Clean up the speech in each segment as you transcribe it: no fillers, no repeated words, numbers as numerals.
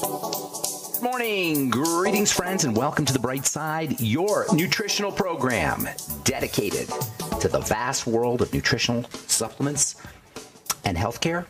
Good morning, greetings friends, and welcome to The Bright Side, your nutritional program dedicated to the vast world of nutritional supplements and healthcare.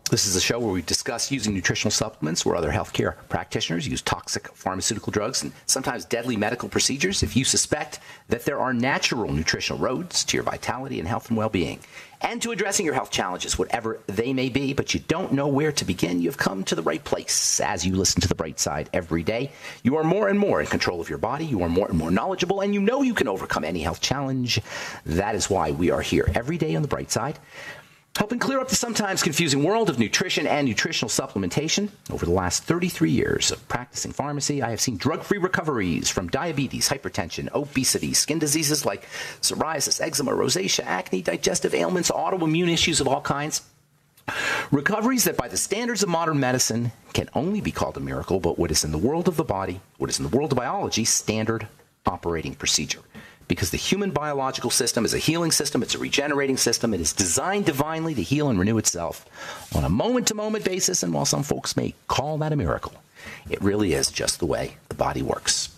This is a show where we discuss using nutritional supplements where other healthcare practitioners use toxic pharmaceutical drugs and sometimes deadly medical procedures. If you suspect that there are natural nutritional roads to your vitality and health and well-being and to addressing your health challenges, whatever they may be, but you don't know where to begin, you've come to the right place. As you listen to The Bright Side every day, you are more and more in control of your body, you are more and more knowledgeable, and you know you can overcome any health challenge. That is why we are here every day on The Bright Side, helping clear up the sometimes confusing world of nutrition and nutritional supplementation. Over the last 33 years of practicing pharmacy, I have seen drug-free recoveries from diabetes, hypertension, obesity, skin diseases like psoriasis, eczema, rosacea, acne, digestive ailments, autoimmune issues of all kinds. Recoveries that by the standards of modern medicine can only be called a miracle, but what is in the world of the body, what is in the world of biology, standard operating procedure. Because the human biological system is a healing system, it's a regenerating system, it is designed divinely to heal and renew itself on a moment-to-moment basis, and while some folks may call that a miracle, it really is just the way the body works.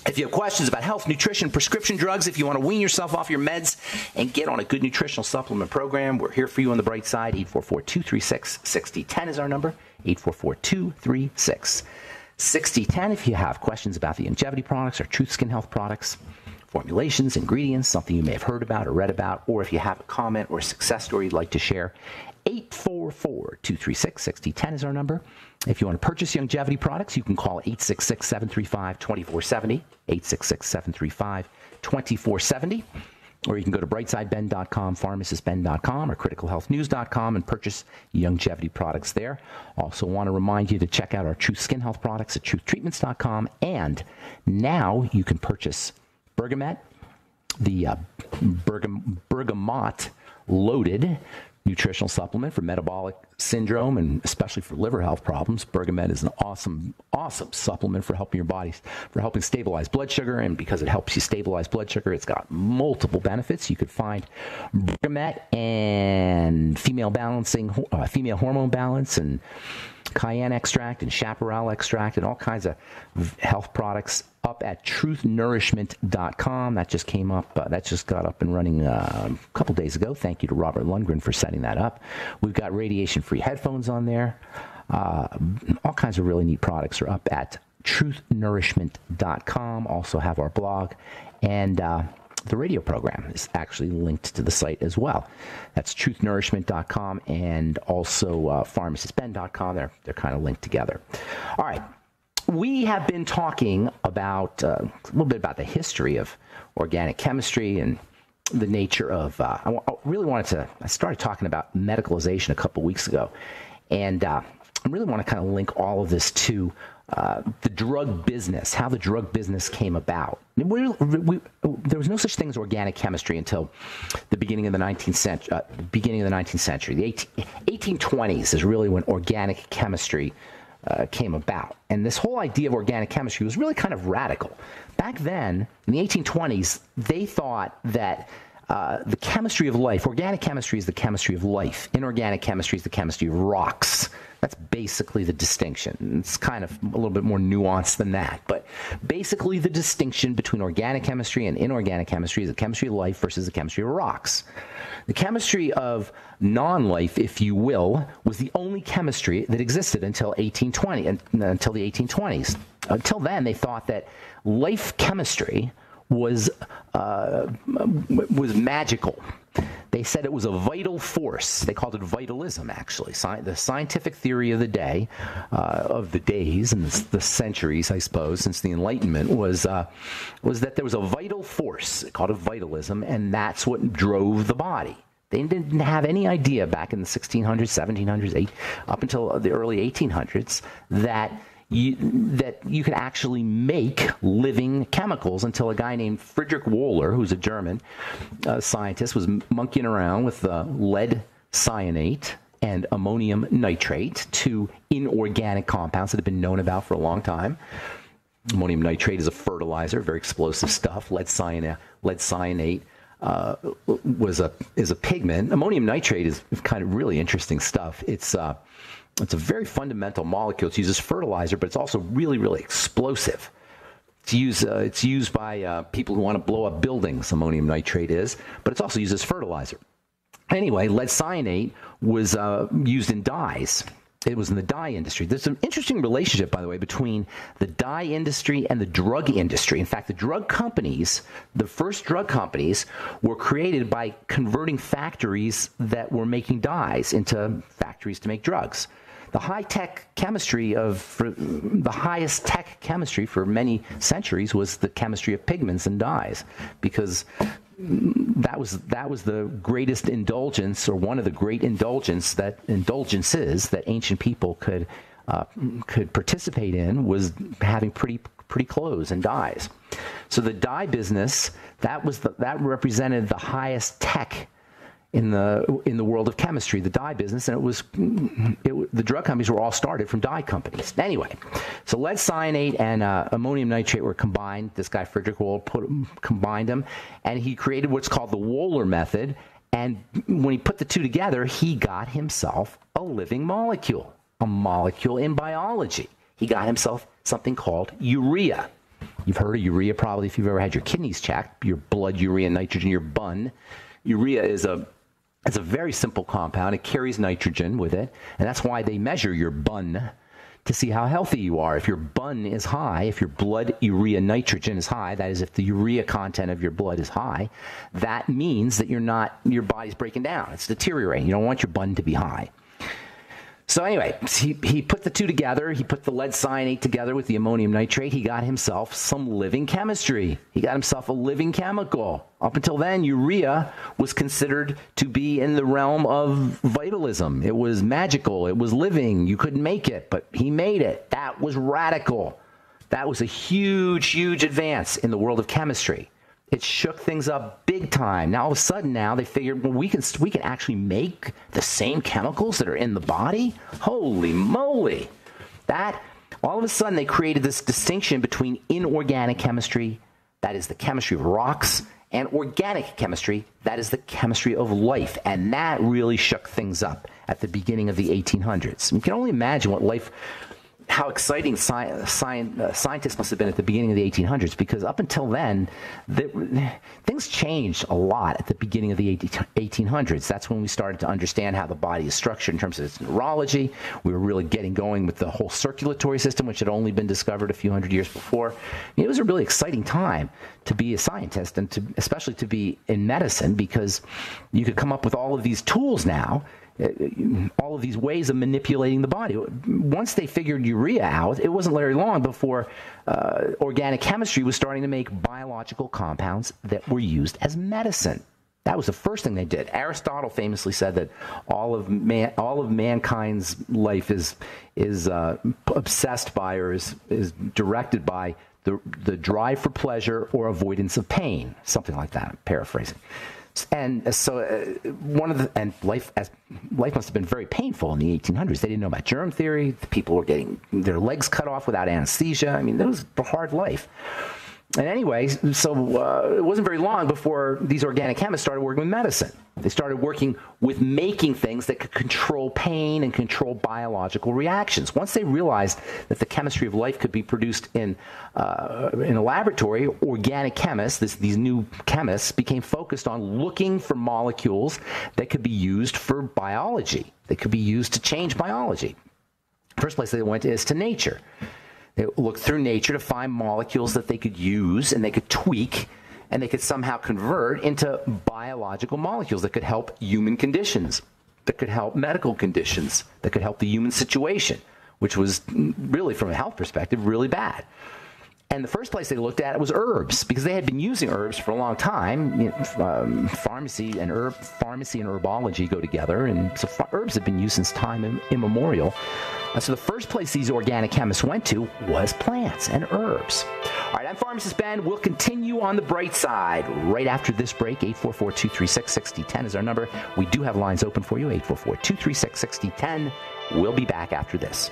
If you have questions about health, nutrition, prescription drugs, if you want to wean yourself off your meds and get on a good nutritional supplement program, we're here for you on The Bright Side. 844-236-6010 is our number, 844-236-6010. If you have questions about the longevity products or Truth Skin Health products, formulations, ingredients, something you may have heard about or read about, or if you have a comment or a success story you'd like to share, 844-236-6010 is our number. If you want to purchase longevity products, you can call 866-735-2470, 866-735-2470, or you can go to brightsideben.com, pharmacistben.com, or criticalhealthnews.com and purchase longevity products there. Also want to remind you to check out our Truth Skin Health products at truthtreatments.com, and now you can purchase Bergamet, the bergamot loaded nutritional supplement for metabolic syndrome and especially for liver health problems. Bergamet is an awesome supplement for helping your body, for helping stabilize blood sugar. And because it helps you stabilize blood sugar, it's got multiple benefits. You could find Bergamet and female hormone balance and cayenne extract and chaparral extract and all kinds of health products up at truthnourishment.com. That just came up. That just got up and running a couple days ago. Thank you to Robert Lundgren for setting that up. We've got radiation-free headphones on there. All kinds of really neat products are up at truthnourishment.com. Also have our blog, and the radio program is actually linked to the site as well. That's truthnourishment.com and also pharmacistben.com. They're kind of linked together. All right. We have been talking about a little bit about the history of organic chemistry and the nature of, I started talking about medicalization a couple weeks ago, and I really want to kind of link all of this to the drug business, how the drug business came about. There was no such thing as organic chemistry until the beginning of the 19th century. The 1820s is really when organic chemistry came about. And this whole idea of organic chemistry was really kind of radical. Back then, in the 1820s, they thought that the chemistry of life, organic chemistry is the chemistry of life. Inorganic chemistry is the chemistry of rocks. That's basically the distinction. It's kind of a little bit more nuanced than that. But basically the distinction between organic chemistry and inorganic chemistry is the chemistry of life versus the chemistry of rocks. The chemistry of non-life, if you will, was the only chemistry that existed until the 1820s. Until then, they thought that life chemistry was magical. They said it was a vital force. They called it vitalism, actually. The scientific theory of the day, of the days and the centuries, I suppose, since the Enlightenment was that there was a vital force. They called it vitalism, and that's what drove the body. They didn't have any idea back in the 1600s, 1700s, up until the early 1800s, that you could actually make living chemicals until a guy named Friedrich Wöhler, who's a German scientist, was monkeying around with lead cyanate and ammonium nitrate, two inorganic compounds that have been known about for a long time. Ammonium nitrate is a fertilizer, very explosive stuff. Lead cyanate is a pigment. Ammonium nitrate is kind of really interesting stuff. It's It's a very fundamental molecule. It's used as fertilizer, but it's also really, really explosive. It's used by people who want to blow up buildings, ammonium nitrate is, but it's also used as fertilizer. Anyway, lead cyanate was used in dyes. It was in the dye industry. There's an interesting relationship, by the way, between the dye industry and the drug industry. In fact, the drug companies, the first drug companies, were created by converting factories that were making dyes into factories to make drugs. The high-tech chemistry the highest tech chemistry for many centuries was the chemistry of pigments and dyes, because that was the greatest indulgence, or one of the great indulgences that ancient people could participate in, was having pretty clothes and dyes. So the dye business, that represented the highest tech in the world of chemistry, the dye business, and the drug companies were all started from dye companies. Anyway, so lead cyanate and ammonium nitrate were combined. This guy Frederick Wohl combined them, and he created what's called the Wohler method. And when he put the two together, he got himself a living molecule, a molecule in biology. He got himself something called urea. You've heard of urea probably if you've ever had your kidneys checked, your blood urea, nitrogen, your bun. Urea is a very simple compound. It carries nitrogen with it, and that's why they measure your bun to see how healthy you are. If your bun is high, if your blood urea nitrogen is high, that is, if the urea content of your blood is high, that means that your body's breaking down. It's deteriorating. You don't want your bun to be high. So anyway, he put the two together. He put the lead cyanate together with the ammonium nitrate. He got himself some living chemistry. He got himself a living chemical. Up until then, urea was considered to be in the realm of vitalism. It was magical. It was living. You couldn't make it, but he made it. That was radical. That was a huge, huge advance in the world of chemistry. It shook things up big time. Now, all of a sudden, they figured, well, we can actually make the same chemicals that are in the body? Holy moly. All of a sudden, they created this distinction between inorganic chemistry, that is the chemistry of rocks, and organic chemistry, that is the chemistry of life. And that really shook things up at the beginning of the 1800s. You can only imagine how exciting scientists must have been at the beginning of the 1800s, because up until then, things changed a lot at the beginning of the 1800s. That's when we started to understand how the body is structured in terms of its neurology. We were really getting going with the whole circulatory system, which had only been discovered a few hundred years before. It was a really exciting time to be a scientist, and especially to be in medicine, because you could come up with all of these tools now, all of these ways of manipulating the body. Once they figured urea out, it wasn't very long before organic chemistry was starting to make biological compounds that were used as medicine. That was the first thing they did. Aristotle famously said that all of mankind's life is obsessed by, or is directed by, the drive for pleasure or avoidance of pain, something like that. I'm paraphrasing. And so life must have been very painful in the 1800s. They didn't know about germ theory. The people were getting their legs cut off without anesthesia. I mean, that was a hard life. And anyway, so it wasn't very long before these organic chemists started working with medicine. They started working with making things that could control pain and control biological reactions. Once they realized that the chemistry of life could be produced in a laboratory, organic chemists, these new chemists, became focused on looking for molecules that could be used for biology. They could be used to change biology. First place they went is to nature. They looked through nature to find molecules that they could use and they could tweak and they could somehow convert into biological molecules that could help human conditions, that could help medical conditions, that could help the human situation, which was really, from a health perspective, really bad. And the first place they looked at it was herbs, because they had been using herbs for a long time. Pharmacy and herbology go together, and so herbs have been used since time immemorial. So the first place these organic chemists went to was plants and herbs. All right, I'm Pharmacist Ben. We'll continue on the bright side right after this break. 844-236-6010 is our number. We do have lines open for you, 844-236-6010. We'll be back after this.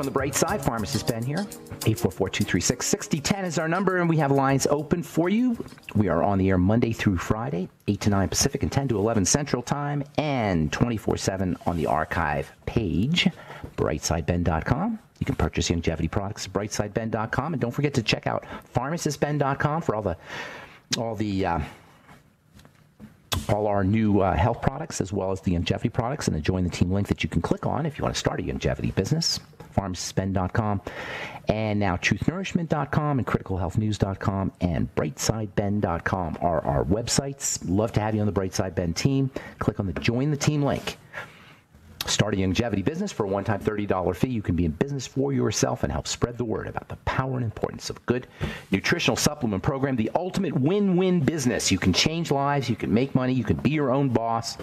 on the bright side. Pharmacist Ben here. 844-236-6010 is our number, and we have lines open for you. We are on the air Monday through Friday, 8 to 9 Pacific and 10 to 11 Central Time, and 24/7 on the archive page, brightsideben.com. You can purchase longevity products at brightsideben.com, and don't forget to check out pharmacistben.com for all our new health products, as well as the longevity products, and the Join the Team link that you can click on if you want to start a longevity business, pharmacistben.com, and now truthnourishment.com and criticalhealthnews.com and brightsideben.com are our websites. Love to have you on the Brightside Ben team. Click on the Join the Team link. Start a longevity business for a one-time $30 fee. You can be in business for yourself and help spread the word about the power and importance of a good nutritional supplement program, the ultimate win-win business. You can change lives, you can make money, you can be your own boss.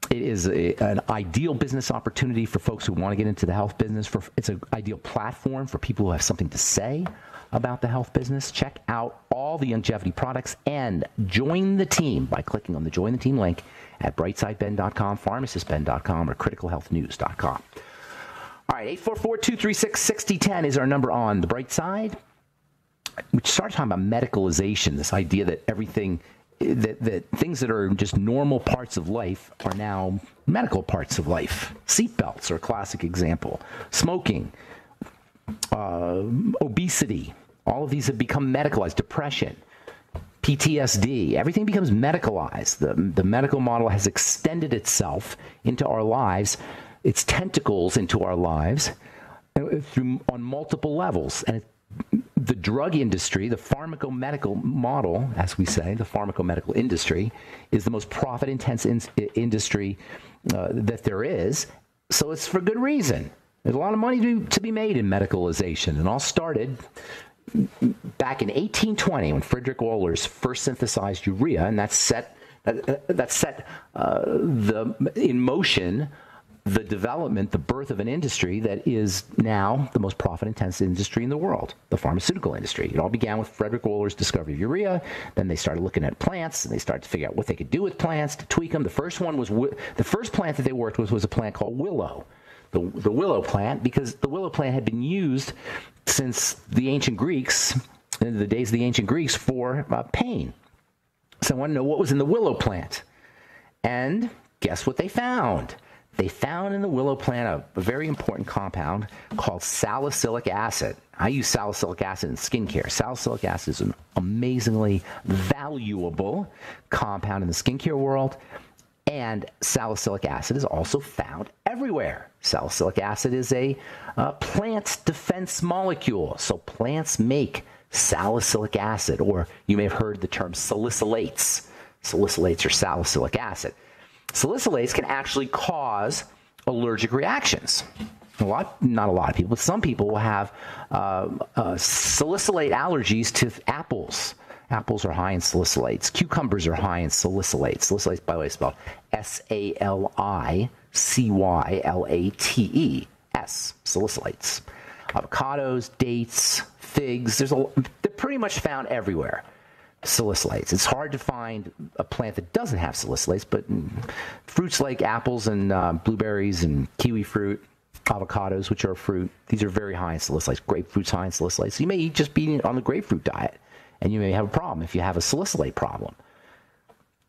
It is an ideal business opportunity for folks who want to get into the health business. It's an ideal platform for people who have something to say about the health business. Check out all the longevity products and join the team by clicking on the Join the Team link at brightsideben.com, pharmacistben.com, or criticalhealthnews.com. All right, 844-236-6010 is our number on the bright side. We started talking about medicalization, this idea that everything, that things that are just normal parts of life are now medical parts of life. Seatbelts are a classic example. Smoking, obesity, all of these have become medicalized. Depression, PTSD, everything becomes medicalized. The medical model has extended itself into our lives, its tentacles into our lives on multiple levels. And the drug industry, the pharmacomedical model, as we say, the pharmacomedical industry, is the most profit-intense industry that there is. So it's for good reason. There's a lot of money to be made in medicalization. And all started back in 1820 when Frederick Wohlers first synthesized urea, and that set in motion the development, the birth of an industry that is now the most profit-intense industry in the world, the pharmaceutical industry. It all began with Frederick Wohlers' discovery of urea. Then they started looking at plants, and they started to figure out what they could do with plants to tweak them. The first plant that they worked with was a plant called willow. The willow plant, because the willow plant had been used since the ancient Greeks, in the days of the ancient Greeks, for pain. So I want to know what was in the willow plant. And guess what they found? They found in the willow plant a very important compound called salicylic acid. I use salicylic acid in skincare. Salicylic acid is an amazingly valuable compound in the skincare world. And salicylic acid is also found everywhere. Salicylic acid is a plant defense molecule. So plants make salicylic acid, or you may have heard the term salicylates. Salicylates or salicylic acid. Salicylates can actually cause allergic reactions. Not a lot of people, but some people will have salicylate allergies to apples. Apples are high in salicylates. Cucumbers are high in salicylates. Salicylates, by the way, is spelled S-A-L-I-C-Y-L-A-T-E-S. Salicylates. Avocados, dates, figs, they're pretty much found everywhere. Salicylates. It's hard to find a plant that doesn't have salicylates, but fruits like apples and blueberries and kiwi fruit, avocados, which are a fruit, these are very high in salicylates. Grapefruit's high in salicylates. So you may just be on the grapefruit diet, and you may have a problem if you have a salicylate problem.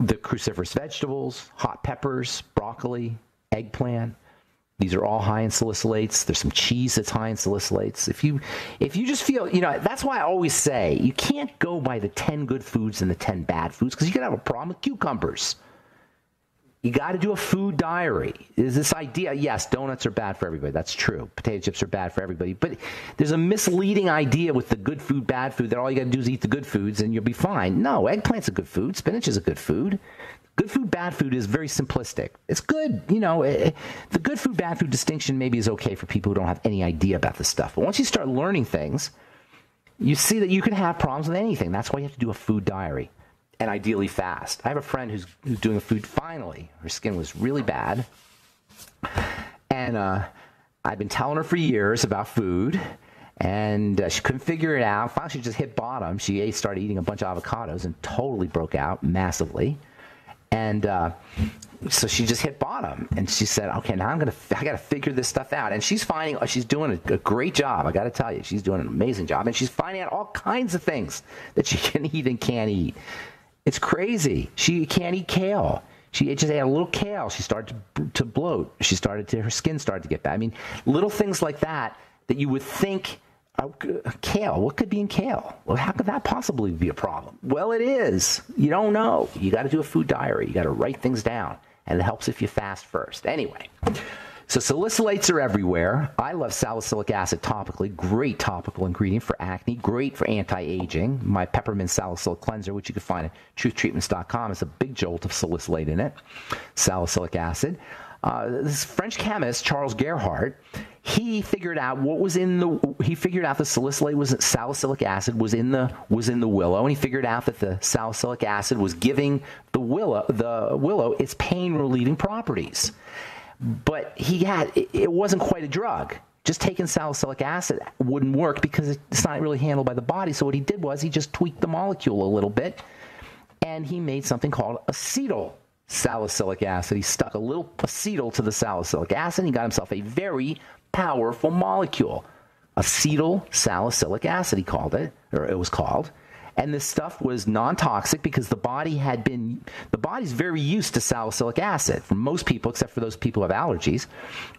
The cruciferous vegetables, hot peppers, broccoli, eggplant, these are all high in salicylates. There's some cheese that's high in salicylates. If you just feel, that's why I always say you can't go by the 10 good foods and the 10 bad foods, because you could have a problem with cucumbers. You got to do a food diary. Is this idea, yes, donuts are bad for everybody. That's true. Potato chips are bad for everybody. But there's a misleading idea with the good food, bad food, that all you got to do is eat the good foods and you'll be fine. No, eggplant's a good food. Spinach is a good food. Good food, bad food is very simplistic. It's good. The good food, bad food distinction maybe is okay for people who don't have any idea about this stuff. But once you start learning things, you see that you can have problems with anything. That's why you have to do a food diary. And ideally fast. I have a friend who's doing a food. Finally, her skin was really bad, and I've been telling her for years about food, and she couldn't figure it out. Finally, she just hit bottom. She started eating a bunch of avocados and totally broke out massively. And so she just hit bottom, and she said, okay, now I got to figure this stuff out. And she's doing a great job. I got to tell you, she's doing an amazing job, and she's finding out all kinds of things that she can eat and can't eat. It's crazy. She can't eat kale. She just ate a little kale. She started to bloat. Her skin started to get bad. I mean, little things like that you would think, kale, what could be in kale? Well, how could that possibly be a problem? Well, it is. You don't know. You got to do a food diary. You got to write things down, and it helps if you fast first. Anyway, so salicylates are everywhere. I love salicylic acid topically. Great topical ingredient for acne. Great for anti-aging. My peppermint salicylic cleanser, which you can find at truthtreatments.com, has a big jolt of salicylate in it. Salicylic acid. This French chemist, Charles Gerhardt, he figured out the salicylic acid was in the willow, and he figured out that the salicylic acid was giving the willow its pain relieving properties. But it wasn't quite a drug. Just taking salicylic acid wouldn't work because it's not really handled by the body. So what he did was he just tweaked the molecule a little bit, and he made something called acetyl salicylic acid. He stuck a little acetyl to the salicylic acid, and he got himself a very powerful molecule. Acetyl salicylic acid, he called it, or it was called. And this stuff was non-toxic because the body's very used to salicylic acid. For most people, except for those people who have allergies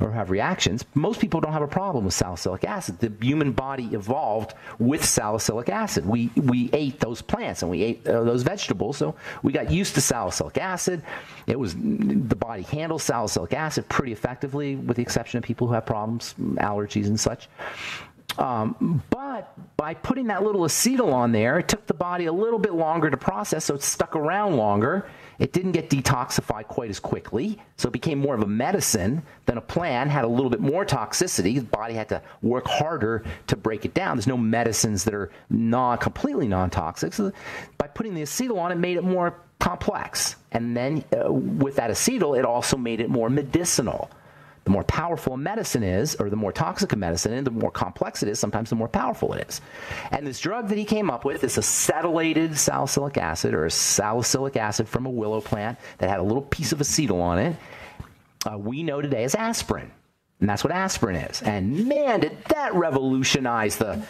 or have reactions, most people don't have a problem with salicylic acid. The human body evolved with salicylic acid. We ate those plants and we ate those vegetables, so we got used to salicylic acid. The body handles salicylic acid pretty effectively, with the exception of people who have problems, allergies and such. But by putting that little acetyl on there, it took the body a little bit longer to process, so it stuck around longer. It didn't get detoxified quite as quickly, so it became more of a medicine than a plant. Had a little bit more toxicity. The body had to work harder to break it down. There's no medicines that are completely non-toxic. So by putting the acetyl on, it made it more complex. And then with that acetyl, it also made it more medicinal. The more powerful a medicine is, or the more toxic a medicine is, the more complex it is, sometimes the more powerful it is. And this drug that he came up with, this acetylated salicylic acid, or a salicylic acid from a willow plant that had a little piece of acetyl on it, we know today as aspirin. And that's what aspirin is. And man, did that revolutionize the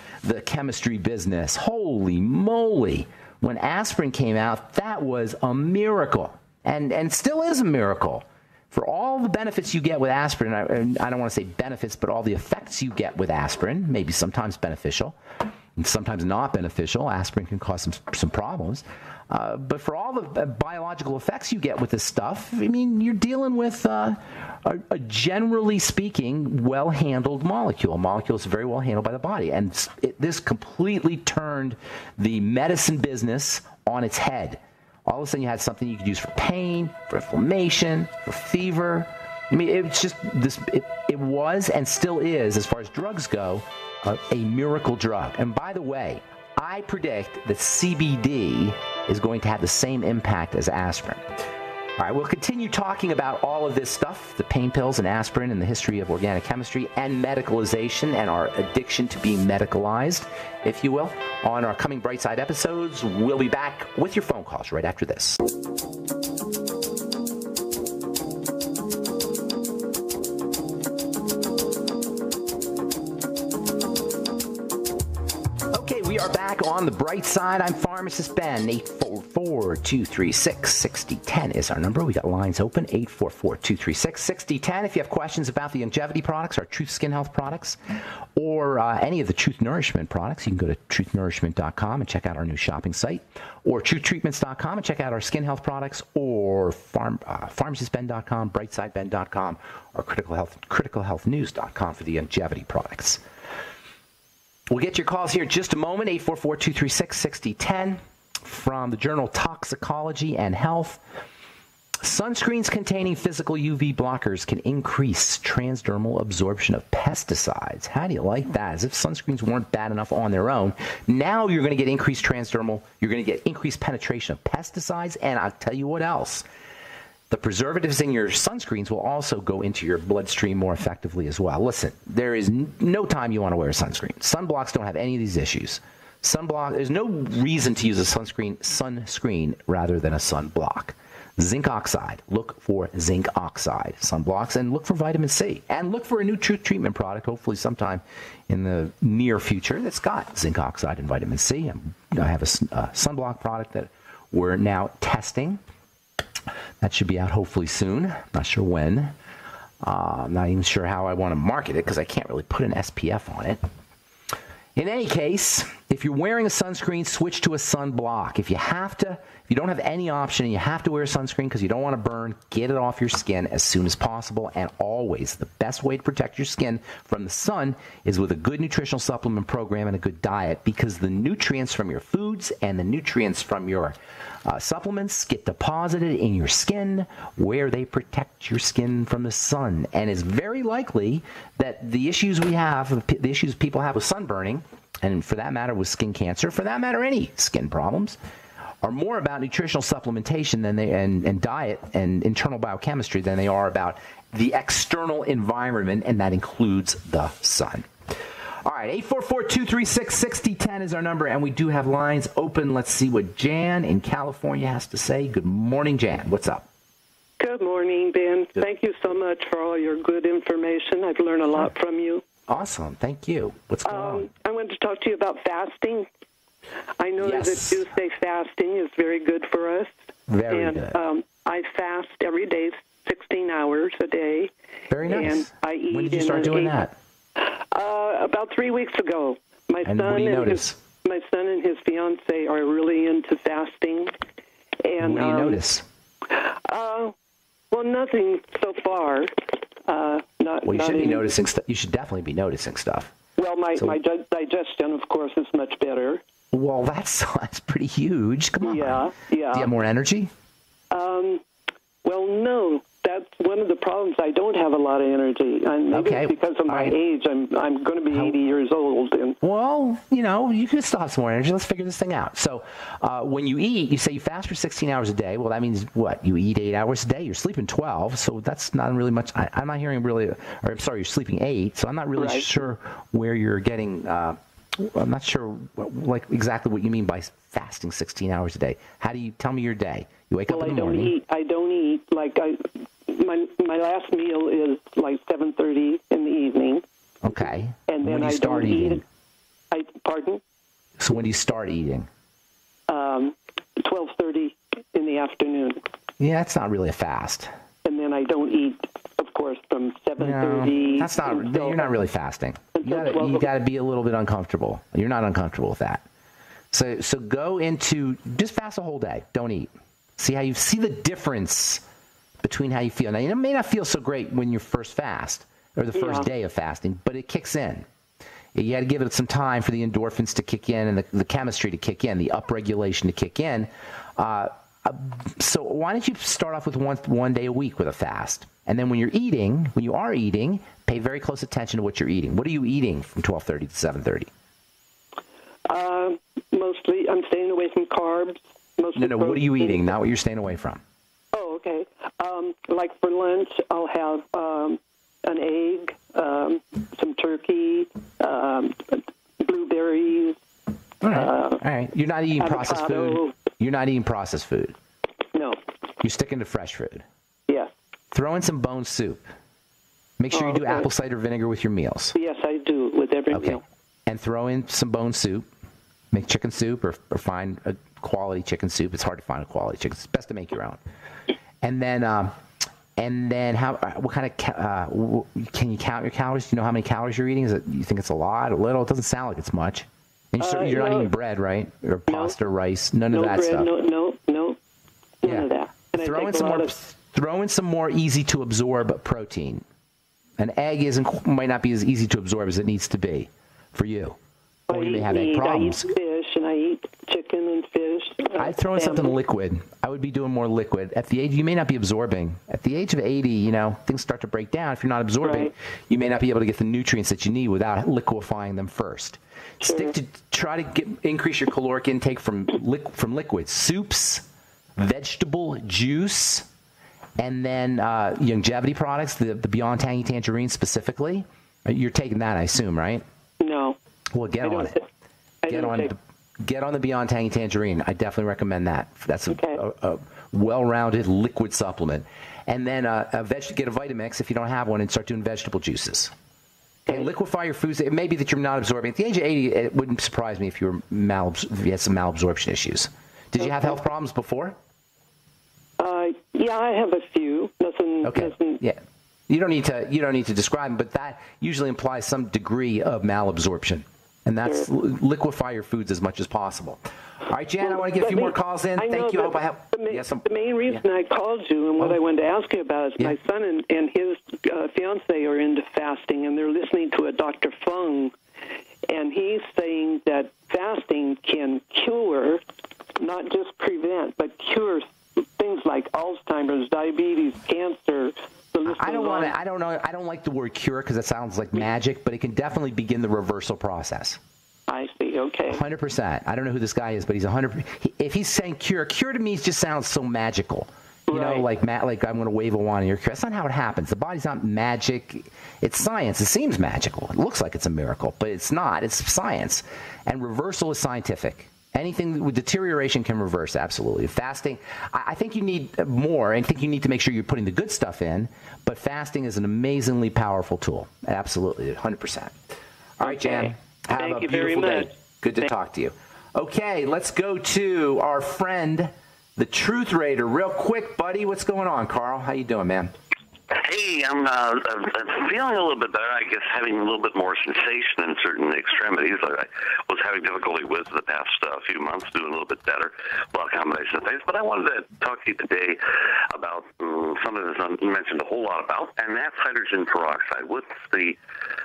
chemistry business. Holy moly. When aspirin came out, that was a miracle. And still is a miracle. For all the benefits you get with aspirin, I don't want to say benefits, but all the effects you get with aspirin, maybe sometimes beneficial and sometimes not beneficial. Aspirin can cause some problems. But for all the biological effects you get with this stuff, I mean, you're dealing with a generally speaking, well-handled molecule. A molecule is very well handled by the body. And this completely turned the medicine business on its head. All of a sudden, you had something you could use for pain, for inflammation, for fever. I mean, it's just this. It was and still is, as far as drugs go, a miracle drug. And by the way, I predict that CBD is going to have the same impact as aspirin. All right, we'll continue talking about all of this stuff, the pain pills and aspirin and the history of organic chemistry and medicalization and our addiction to being medicalized, if you will, on our coming Brightside episodes. We'll be back with your phone calls right after this. We are back on the bright side. I'm Pharmacist Ben. 844-236-6010 is our number. We got lines open. 844-236-6010. If you have questions about the longevity products, our Truth Skin Health products, or any of the Truth Nourishment products, you can go to truthnourishment.com and check out our new shopping site, or truthtreatments.com and check out our skin health products, or pharmacistben.com, brightsideben.com, or criticalhealthnews.com for the longevity products. We'll get your calls here in just a moment, 844-236-6010 from the journal Toxicology and Health. Sunscreens containing physical UV blockers can increase transdermal absorption of pesticides. How do you like that? As if sunscreens weren't bad enough on their own. Now you're going to get increased transdermal, you're going to get increased penetration of pesticides, and I'll tell you what else. The preservatives in your sunscreens will also go into your bloodstream more effectively as well. Listen, there is no time you want to wear a sunscreen. Sunblocks don't have any of these issues. There's no reason to use a sunscreen rather than a sunblock. Zinc oxide. Look for zinc oxide sunblocks, and look for vitamin C. And look for a new treatment product, hopefully sometime in the near future, that's got zinc oxide and vitamin C. I have a sunblock product that we're now testing. That should be out hopefully soon. Not sure when. I'm not even sure how I want to market it because I can't really put an SPF on it. In any case, if you're wearing a sunscreen, switch to a sunblock. If you don't have any option and you have to wear a sunscreen because you don't want to burn, get it off your skin as soon as possible. And always, the best way to protect your skin from the sun is with a good nutritional supplement program and a good diet, because the nutrients from your foods and the nutrients from your supplements get deposited in your skin where they protect your skin from the sun. And it's very likely that the issues people have with sunburning, and for that matter with skin cancer, for that matter any skin problems, are more about nutritional supplementation and diet and internal biochemistry than they are about the external environment, and that includes the sun. All right, 844-236-6010 is our number, and we do have lines open. Let's see what Jan in California has to say. Good morning, Jan. What's up? Good morning, Ben. Good. Thank you so much for all your good information. I've learned a lot from you. Awesome. Thank you. What's going on? I wanted to talk to you about fasting. I know that you say fasting is very good for us. Very good. I fast every day, 16 hours a day. Very nice. And I eat. When did you start doing that? About 3 weeks ago. My what do you notice? My son and his fiance are really into fasting. And what do you notice? Well, nothing so far. You should be noticing stuff. You should definitely be noticing stuff. Well, my digestion, of course, is much better. Well, that's pretty huge. Come on. Yeah. Do you have more energy? Well, no. That's one of the problems. I don't have a lot of energy. And maybe it's because of my age. I'm going to be 80 years old. And well, you can still have some more energy. Let's figure this thing out. So when you eat, you say you fast for 16 hours a day. Well, that means what? You eat 8 hours a day. You're sleeping 12. So that's not really much. I'm not hearing really, or I'm sorry, you're sleeping 8. So I'm not really sure where you're getting, I'm not sure exactly what you mean by fasting 16 hours a day. How do you tell me your day? You wake up in the morning. I don't eat. My last meal is like 7:30 in the evening. Okay. And then when do you I start don't eating? Pardon? So when do you start eating? 12:30 in the afternoon. Yeah, that's not really a fast. And then I don't eat, of course, from 7:30. No, that's not. You're not really fasting. You got to be a little bit uncomfortable. You're not uncomfortable with that. So go into just fast a whole day. Don't eat. See how you see the difference between how you feel. Now, it may not feel so great when you first fast or the first day of fasting, but it kicks in. You got to give it some time for the endorphins to kick in and the chemistry to kick in, the upregulation to kick in. So why don't you start off with one day a week with a fast? And then when you are eating, pay very close attention to what you're eating. What are you eating from 12:30 to 7:30? Mostly, I'm staying away from carbs. No, what are you eating? Not what you're staying away from. Oh, okay. Like for lunch, I'll have an egg, some turkey, blueberries. All right. You're not eating processed food. You're not eating processed food. No. You're sticking to fresh food. Yes. Throw in some bone soup. Make sure you do apple cider vinegar with your meals. Yes, I do with every meal. And throw in some bone soup. Make chicken soup or find a quality chicken soup. It's hard to find a quality chicken. It's best to make your own. And then what kind of can you count your calories? Do you know how many calories you're eating? You think it's a lot, a little? It doesn't sound like it's much. And you're not eating bread, right? Or pasta, rice, none of that stuff. No, none of that. And throw in some more easy to absorb protein. An egg might not be as easy to absorb as it needs to be for you. Or you may have egg problems. I eat fish and I eat chicken and fish. I'd throw in something liquid. I would be doing more liquid. At the age, you may not be absorbing. At the age of 80, things start to break down. If you're not absorbing, you may not be able to get the nutrients that you need without liquefying them first. Sure. Try to increase your caloric intake from liquids, soups, vegetable juice, and then longevity products, the Beyond Tangy Tangerine specifically. You're taking that, I assume, right? No. Well, get on it. get on the Beyond Tangy Tangerine. I definitely recommend that. That's a well-rounded liquid supplement. And then get a Vitamix if you don't have one, and start doing vegetable juices. Okay, liquefy your foods. It may be that you're not absorbing. At the age of 80, it wouldn't surprise me if you had some malabsorption issues. Did you have health problems before? Yeah, I have a few. Nothing. Okay. Yeah. You don't need to describe them, but that usually implies some degree of malabsorption, and that's liquefy your foods as much as possible. All right, Jan, I want to get a few more calls in. Thank you. I hope I have. The main reason I called you and what I wanted to ask you about is my son and his fiance are into fasting, and they're listening to a Dr. Fung, and he's saying that fasting can cure, not just prevent, but cure things like Alzheimer's, diabetes, cancer. I don't like the word cure because it sounds like magic, but it can definitely begin the reversal process. I see. Okay. 100%. I don't know who this guy is, but he's 100%. If he's saying cure to me just sounds so magical. You know, like I'm going to wave a wand and you're cured. That's not how it happens. The body's not magic. It's science. It seems magical. It looks like it's a miracle, but it's not. It's science. And reversal is scientific. Anything with deterioration can reverse, absolutely. Fasting, I think you need more. I think you need to make sure you're putting the good stuff in, but fasting is an amazingly powerful tool. Absolutely, 100%. All right, Jan. Thank you very much. Good to talk to you. Okay, let's go to our friend, the Truth Raider. Real quick, buddy, what's going on, Carl? How you doing, man? Hey, I'm feeling a little bit better. I guess having a little bit more sensation in certain extremities. I was having difficulty with the past few months, doing a little bit better. Well, a combination of things. But I wanted to talk to you today about something that you mentioned a whole lot about, and that's hydrogen peroxide. What's the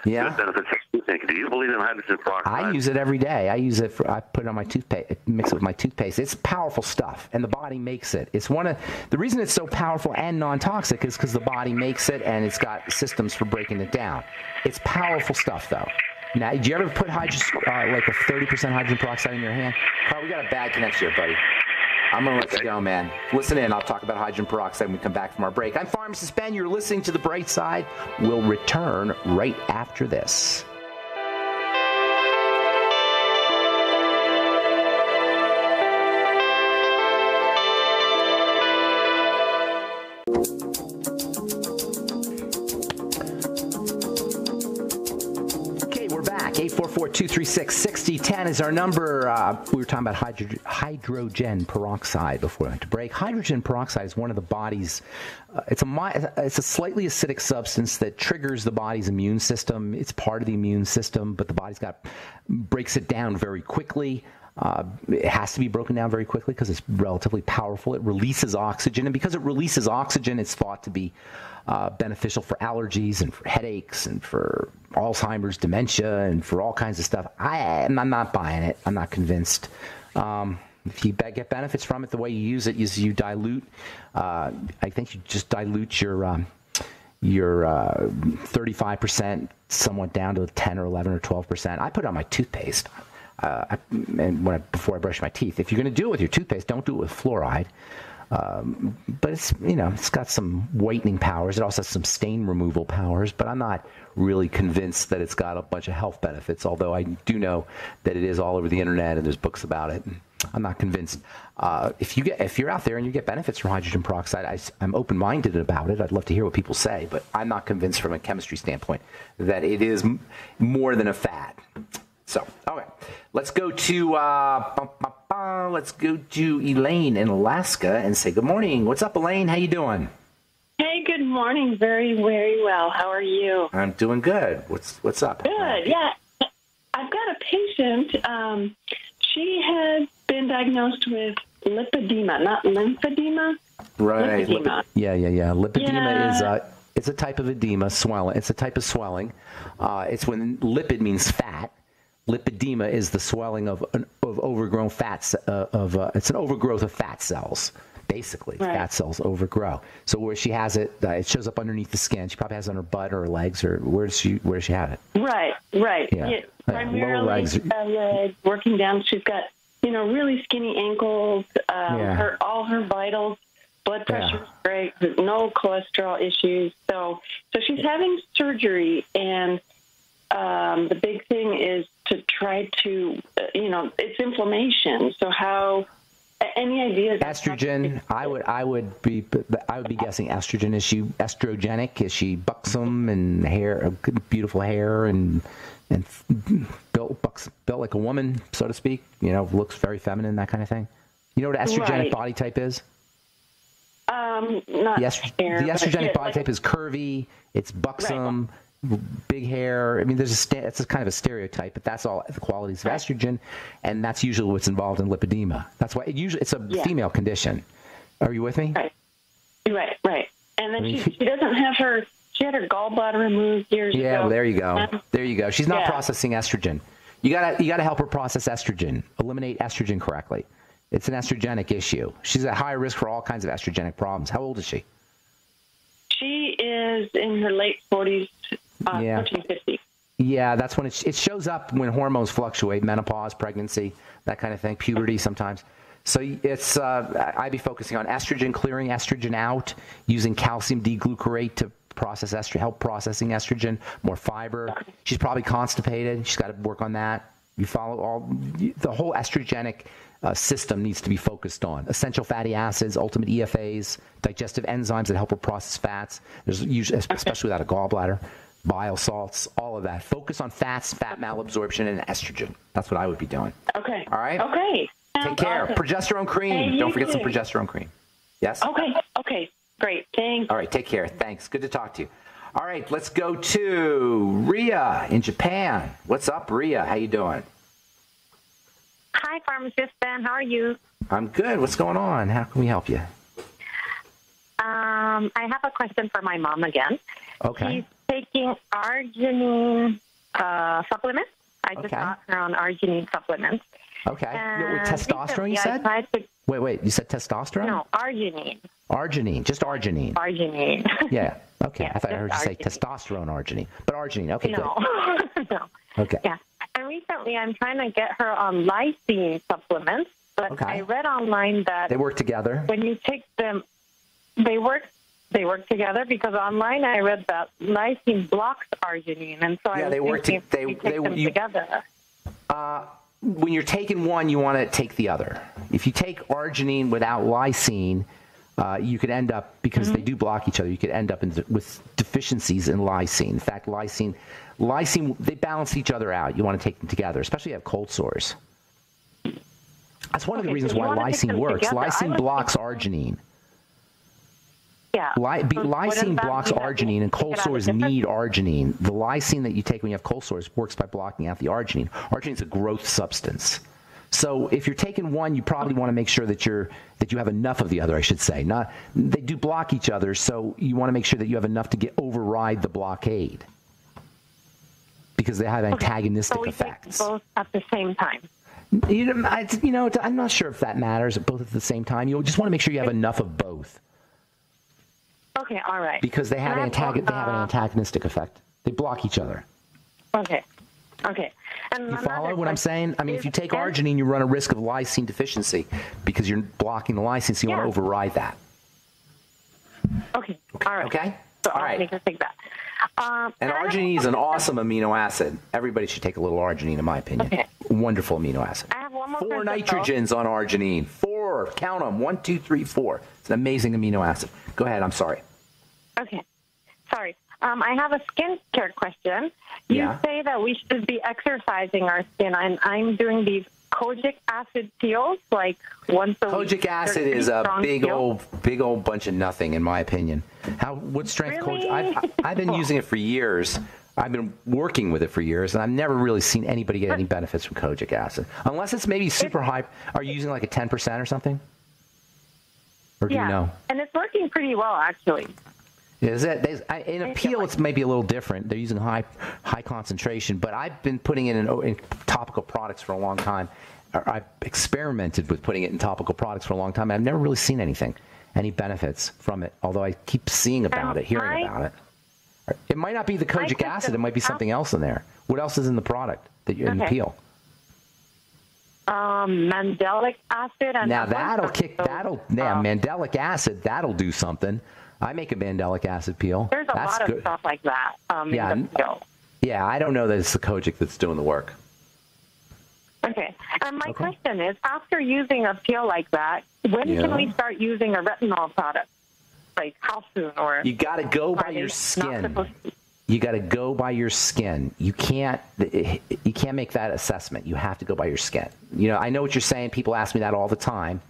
good benefits that you think? Do you believe in hydrogen peroxide? I use it every day. I put it on my toothpaste, mix it with my toothpaste. It's powerful stuff, and the body makes it. It's the reason it's so powerful and non-toxic is because the body makes it, and it's got systems for breaking it down. It's powerful stuff, though. Now, do you ever put like a 30% hydrogen peroxide in your hand? Carl, we got a bad connection here, buddy. I'm going to let you go, man. Listen in. I'll talk about hydrogen peroxide when we come back from our break. I'm Pharmacist Ben. You're listening to The Bright Side. We'll return right after this. Okay, we're back. 844-236-6010 is our number. We were talking about hydrogen peroxide before we went to break. Hydrogen peroxide is one of the body's, it's a slightly acidic substance that triggers the body's immune system. It's part of the immune system, but the body's breaks it down very quickly. It has to be broken down very quickly because it's relatively powerful. It releases oxygen, and because it releases oxygen, it's thought to be beneficial for allergies and for headaches and for Alzheimer's, dementia, and for all kinds of stuff. I'm not buying it. I'm not convinced. If you get benefits from it, the way you use it is you dilute. I think you just dilute your 35% somewhat down to 10 or 11 or 12%. I put it on my toothpaste. Before I brush my teeth. If you're going to do it with your toothpaste, don't do it with fluoride. But it's got some whitening powers. It also has some stain removal powers. But I'm not really convinced that it's got a bunch of health benefits. Although I do know that it is all over the internet and there's books about it. I'm not convinced. If you're out there and you get benefits from hydrogen peroxide, I'm open-minded about it. I'd love to hear what people say, but I'm not convinced from a chemistry standpoint that it is more than a fad. So, okay, let's go to Elaine in Alaska and say good morning. What's up, Elaine? How you doing? Hey, good morning. Very, very well. How are you? I'm doing good. What's up? Good. Yeah, I've got a patient. She had been diagnosed with lipedema, not lymphedema. Right. Lipedema. Yeah. Lipedema is it's a type of edema, swelling. It's a type of swelling. It's when lipid means fat. Lipedema is the swelling of overgrown fats. It's an overgrowth of fat cells. Basically, right. Fat cells overgrow. So where she has it, it shows up underneath the skin. She probably has it on her butt or her legs, or where does she have it? Right. Yeah. Primarily legs, working down. She's got really skinny ankles. All her vitals, blood pressure is great. No cholesterol issues. So she's having surgery, and the big thing is to try to, it's inflammation. So how? Any ideas? Estrogen. I would be guessing estrogen. Is she estrogenic? Is she buxom and hair, beautiful hair, and built like a woman, so to speak? Looks very feminine, that kind of thing. You know what estrogenic body type is? Not the estrogenic body type is curvy. It's buxom. Right. Big hair. I mean, it's a kind of a stereotype, but that's all the qualities of estrogen, and that's usually what's involved in lipedema. That's why it's a female condition. Are you with me? Right. And then she doesn't have she had her gallbladder removed years ago. Yeah, well, there you go. She's not processing estrogen. You gotta help her process estrogen, eliminate estrogen correctly. It's an estrogenic issue. She's at high risk for all kinds of estrogenic problems. How old is she? She is in her late 40s. 50. Yeah, that's when it shows up when hormones fluctuate, menopause, pregnancy, that kind of thing, puberty sometimes. So it's I'd be focusing on estrogen, clearing estrogen out, using calcium D-glucarate to help processing estrogen, more fiber. She's probably constipated. She's got to work on that. You follow the whole estrogenic system needs to be focused on. Essential fatty acids, ultimate EFAs, digestive enzymes that help her process fats. There's usually, especially without a gallbladder. Bile salts, all of that. Focus on fats, fat malabsorption, and estrogen. That's what I would be doing. Okay. All right? Okay. Take care. Awesome. Progesterone cream. Don't forget some progesterone cream. Yes? Okay. Great. Thanks. All right. Take care. Thanks. Good to talk to you. All right. Let's go to Ria in Japan. What's up, Ria? How you doing? Hi, Pharmacist Ben. How are you? I'm good. What's going on? How can we help you? I have a question for my mom again. Okay. She's taking arginine supplements. I just got her on arginine supplements. Okay. With testosterone, you said? Wait. You said testosterone? No, arginine. Arginine. Just arginine. Arginine. Yeah. Okay. Yeah, I thought I heard you say testosterone arginine. But arginine. Okay, no. good. No. Okay. Yeah. And recently I'm trying to get her on lysine supplements. But I read online that they work together. When you take them, they work together, because online I read that lysine blocks arginine, and so they work together. When you're taking one, you want to take the other. If you take arginine without lysine, you could end up, because they do block each other, you could end up with deficiencies in lysine. In fact, lysine, they balance each other out. You want to take them together, especially if you have cold sores. That's one of the reasons why lysine works. Lysine blocks arginine. Yeah. Lysine blocks arginine, and cold sores need arginine. The lysine that you take when you have cold sores works by blocking out the arginine. Arginine is a growth substance. So if you're taking one, you probably want to make sure that you have enough of the other, I should say. They do block each other, so you want to make sure that you have enough to override the blockade, because they have antagonistic effects. Take both at the same time. I'm not sure if that matters, both at the same time. You just want to make sure you have enough of both. Okay, all right. Because they have an antagonistic effect. They block each other. Okay. And you follow what I'm saying? I mean, if you take arginine, you run a risk of lysine deficiency because you're blocking the lysine, so you want to override that. Okay. All right. Okay? So all right. I'll make her take that. And arginine is an awesome amino acid. Everybody should take a little arginine, in my opinion. Okay. Wonderful amino acid. I have one more 4 nitrogens on arginine. 4. Count them. 1, 2, 3, 4. It's an amazing amino acid. Go ahead. I'm sorry. Okay. Sorry. I have a skincare question. You say that we should be exercising our skin. I'm doing these kojic acid peels, like once a week. Kojic acid is a big old bunch of nothing, in my opinion. What strength? Really? I've been using it for years. I've been working with it for years, and I've never really seen anybody get any benefits from kojic acid, unless it's maybe super high. Are you using like a 10% or something? Or do you know? And it's working pretty well, actually. Is it? In a peel, it's maybe a little different. They're using high concentration, but I've been putting it in topical products for a long time. I've experimented with putting it in topical products for a long time, and I've never really seen any benefits from it, although I keep seeing about it, hearing about it. It might not be the kojic acid. It might be something else in there. What else is in the product that you're in the peel? Mandelic acid. And now mandelic acid, that'll do something. I make a mandelic acid peel. There's a lot of stuff like that in the peel. Yeah, I don't know that it's the kojic that's doing the work. Okay. And my question is, after using a pill like that, when can we start using a retinol product? Like how soon? Or you got to go by your skin. You got to go by your skin. You can't make that assessment. You have to go by your skin. You know, I know what you're saying. People ask me that all the time.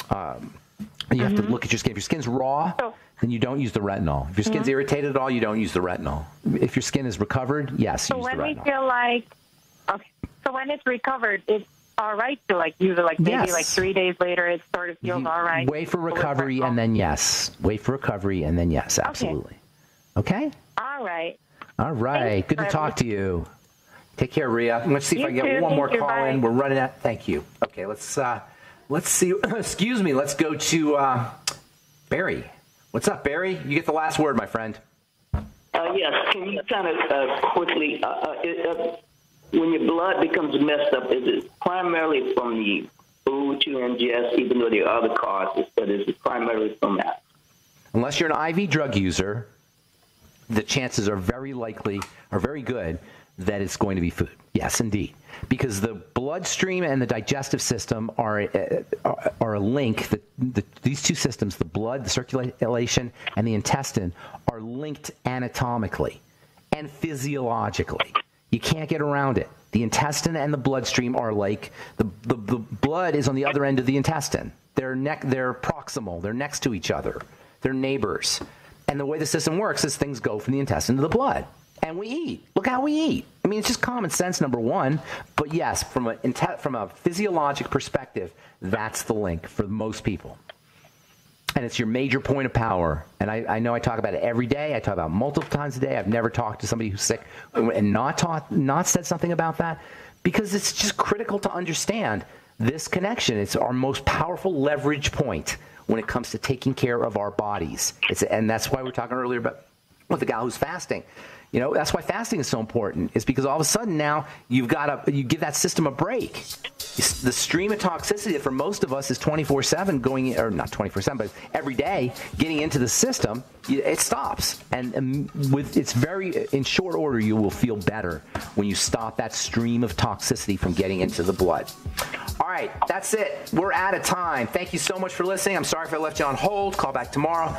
You have to look at your skin. If your skin's raw, then you don't use the retinol. If your skin's irritated at all, you don't use the retinol. If your skin is recovered, yes, use the retinol. So when we feel like, so when it's recovered, it's all right to like use it like maybe like 3 days later, it sort of feels all right. Wait for recovery and then yes. Wait for recovery and then yes, absolutely. Okay? All right. All right. Good to talk to you. Take care, Rhea. Let's see if I can get one more call in. We're running out. Thank you. Okay, let's see. Excuse me. Let's go to Barry. What's up, Barry? You get the last word, my friend. Yes. Can you kind of quickly, when your blood becomes messed up, is it primarily from the food you ingest, even though there are other causes, but is it primarily from that? Unless you're an IV drug user, the chances are very good that it's going to be food. Yes, indeed. Because the bloodstream and the digestive system are a link. These two systems, the blood, the circulation, and the intestine, are linked anatomically and physiologically. You can't get around it. The intestine and the bloodstream are like the blood is on the other end of the intestine. They're proximal. They're next to each other. They're neighbors. And the way the system works is things go from the intestine to the blood. And we eat. Look how we eat. I mean, it's just common sense, number one. But yes, from a physiologic perspective, that's the link for most people. And it's your major point of power. And I know I talk about it every day. I talk about it multiple times a day. I've never talked to somebody who's sick and not said something about that, because it's just critical to understand this connection. It's our most powerful leverage point when it comes to taking care of our bodies. And that's why we're talking earlier about with the gal who's fasting. You know, that's why fasting is so important, is because all of a sudden now you give that system a break. The stream of toxicity that for most of us is 24/7 going, or not 24/7, but every day getting into the system, it stops. And it's very, in short order, you will feel better when you stop that stream of toxicity from getting into the blood. All right, that's it. We're out of time. Thank you so much for listening. I'm sorry if I left you on hold. Call back tomorrow,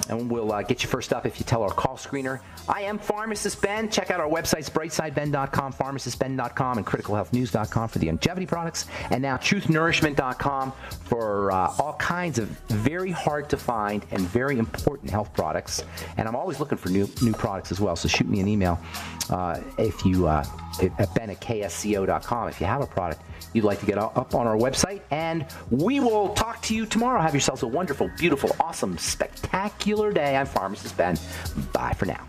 and we'll get you first up if you tell our call screener. I am Pharmacist Ben. Check out our websites, brightsideben.com, pharmacistben.com, and criticalhealthnews.com for the longevity products, and now truthnourishment.com for all kinds of very hard to find and very important health products. And I'm always looking for new products as well, so shoot me an email if you at ben@ksco.com if you have a product you'd like to get up on our website. And we will talk to you tomorrow. Have yourselves a wonderful, beautiful, awesome, spectacular day. I'm Pharmacist Ben. Bye for now.